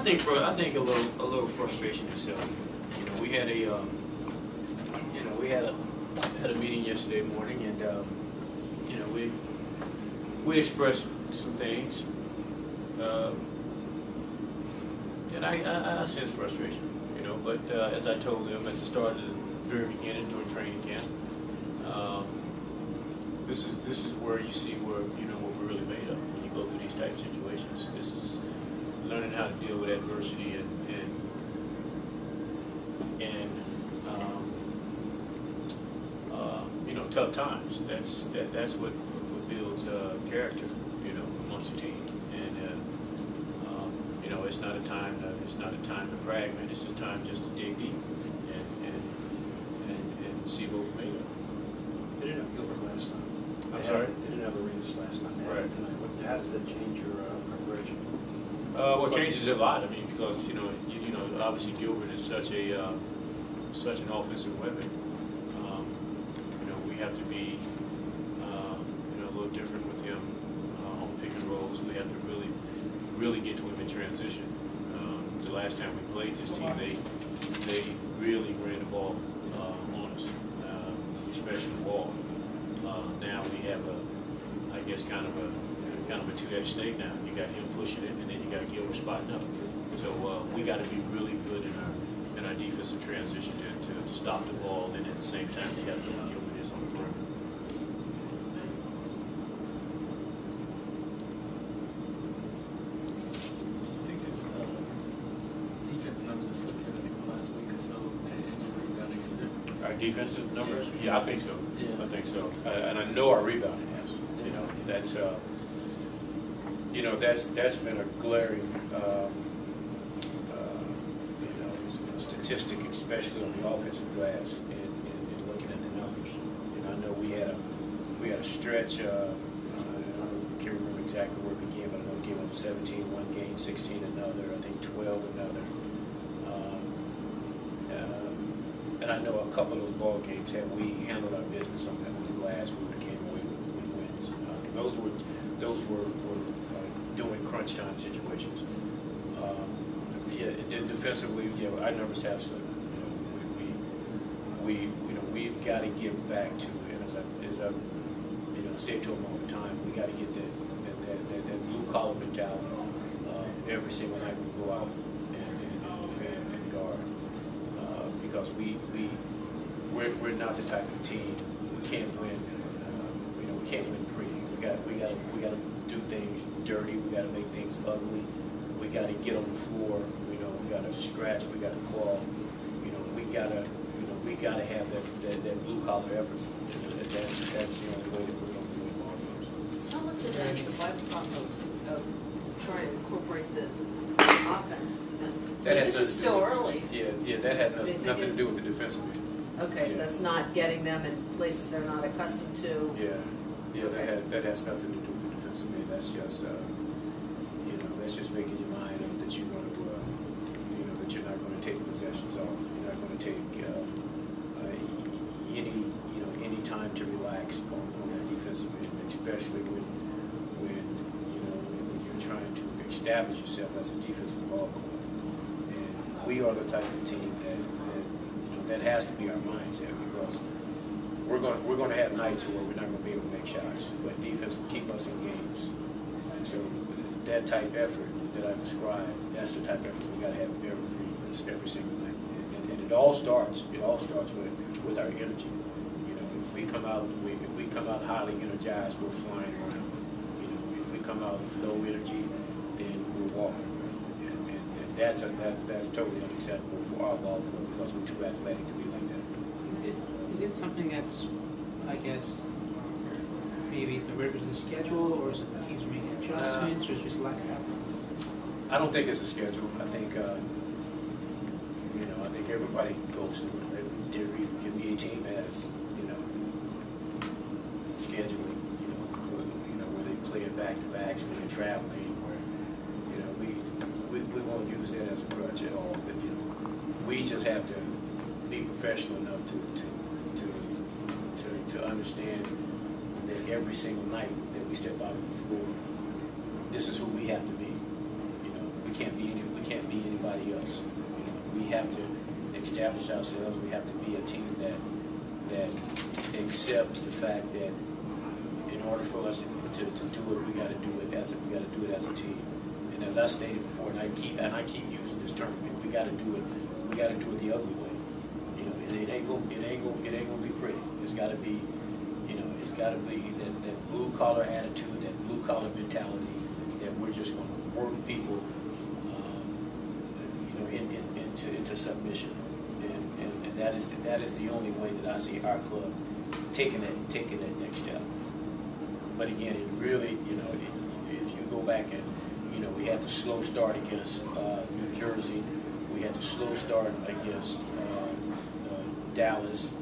I think a little frustration itself. You know, we had a meeting yesterday morning, and you know, we expressed some things, and I sense frustration. You know, but as I told them at the start of the very beginning during training camp, this is where you see what we're really made of when you go through these type of situations. This is learning how to deal with adversity and tough times. That's what builds character, amongst your team. And you know, it's not a time to fragment. It's a time just to dig deep and see what we're made of. They didn't have Gilbert last time. I'm sorry? They didn't have Arenas last time. Right. Tonight. How does that change your preparation? Well, it changes a lot. I mean, because obviously Gilbert is such an offensive weapon. We have to be a little different with him on pick and rolls. We have to really get to him in transition. The last time we played this team, they really ran the ball on us, especially the ball. Now we have I guess kind of a two-edged snake now. You got him pushing it, and then you got Gilbert spotting up. So we got to be really good in our defensive transition to stop the ball, and at the same time you got to know Gilbert is on the perimeter. Do you think his defensive numbers have slipped in the last week or so, and your rebounding is there? Our defensive numbers? Yeah, I think so. Yeah. I think so. And I know our rebounding has. That's been a glaring statistic, especially on the offensive glass, in looking at the numbers. I know we had a stretch. I can't remember exactly where it began, but I know we gave up 17 one game, 16 another, I think 12 another. And I know a couple of those ball games, had we handled our business on the glass, we would have came away with wins. Because those were doing crunch time situations. Defensively, our numbers have slipped. We've got to get back to, and as I say it to them all the time, we got to get that blue collar mentality every single night we go out and defend and guard. Because we're not the type of team. We can't win. We can't win pretty. We got to do things dirty. We got to make things ugly. We got to get on the floor. We got to scratch. We got to claw. We got to have that blue collar effort. That's the only way that we're going to win ball games. How much of that is a byproduct of trying to incorporate the offense? This is still early. Yeah, that had nothing to do with the defensive end. Okay, so that's not getting them in places they're not accustomed to. Yeah, that has nothing to do with the defensive end. That's just that's just making your mind up that you're going to that you're not going to take possessions off. You're not going to take any time to relax on that defensive end, especially when you're trying to establish yourself as a defensive ball club. And we are the type of team that has to be our mindset, because we're going to have nights where we're not going to be able to make shots, but defense will keep us in games. And so that type effort that I described, that's the type of effort we got to have every single night. And it all starts with our energy. If we come out highly energized, we're flying around. If we come out low energy, then we're walking around. And that's totally unacceptable for our ball club, because we're too athletic to be like that. Is it something that's, I guess, maybe the rivers of the schedule, or is it the teams making adjustments, or is it just lack of effort? I don't think it's a schedule. I think I think everybody goes through it. Every NBA team has scheduling. Where they play in back-to-backs, when they're traveling, where we won't use that as a crutch at all. But we just have to be professional enough to understand that every single night that we step out on the floor, this is who we have to be. We we can't be anybody else. You know, we have to establish ourselves. We have to be a team that accepts the fact that in order for us to do it, we got to do it as a team. And as I stated before, and I keep using this term, we got to do it. We got to do it the ugly way. You know, and it ain't gonna be pretty. It's got to be, you know, it's got to be that blue collar attitude, that blue collar mentality, that we're just going to work people, you know, into submission. And that is the only way that I see our club taking that next step. But again, it really, you know, if you go back and, you know, we had to slow start against New Jersey, we had to slow start against Dallas,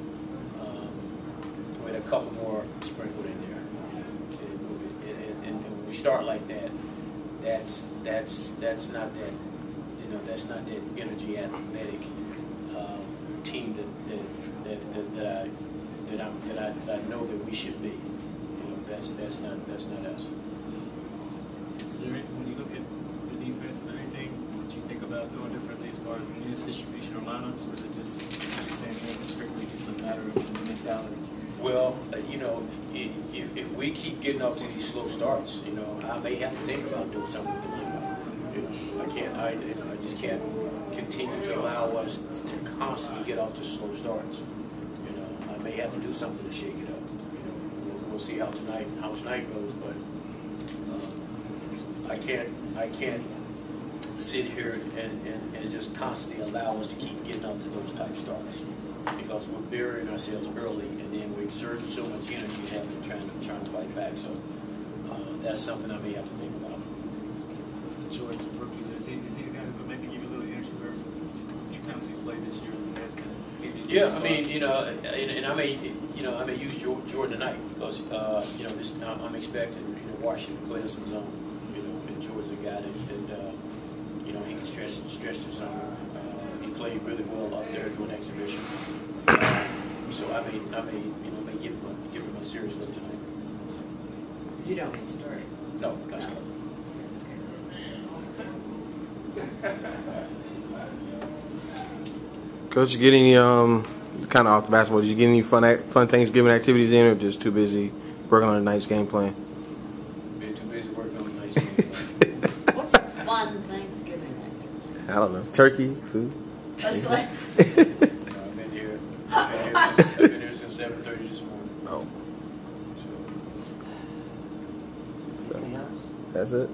with a couple more sprinkled in there. You know, and when we start like that, that's not that, you know, that's not that energy athletic team that I know that we should be. You know, that's not us. Is there, when you look at the defense, is there anything that you think about doing differently as far as minutes distribution or lineups, or is it just, what you're saying, it's strictly just a matter of mentality? Well, you know, if we keep getting off to these slow starts, you know, I may have to think about doing something with the lineup. You know, I just can't continue to allow us to constantly get off to slow starts. You know, I may have to do something to shake it up. You know, we'll see how tonight goes, but I can't sit here and just constantly allow us to keep getting off to those type starts, because we're burying ourselves early, and then we're exerting so much energy and trying to fight back. So that's something I may have to think about. George, rookie, is he a guy who could maybe give you a little energy burst? A few times he's played this year, that's kind of maybe. Yeah, I mean, you know, and I may use Jordan tonight, because you know, I'm expecting, you know, Washington to play us some zone. You know, and George's a guy that you know, he can stretch the zone. He played really well up there doing exhibition. So I may give him a serious look tonight. You don't mean starting. No, not starting. Coach, you get any kind of off the basketball? Did you get any fun Thanksgiving activities in, or just too busy working on a night's game plan? Been too busy working on a nice game. What's a fun Thanksgiving activity? I don't know. Turkey, food. That's like, I've been here since 7:30 this morning. Oh, So. so that's it.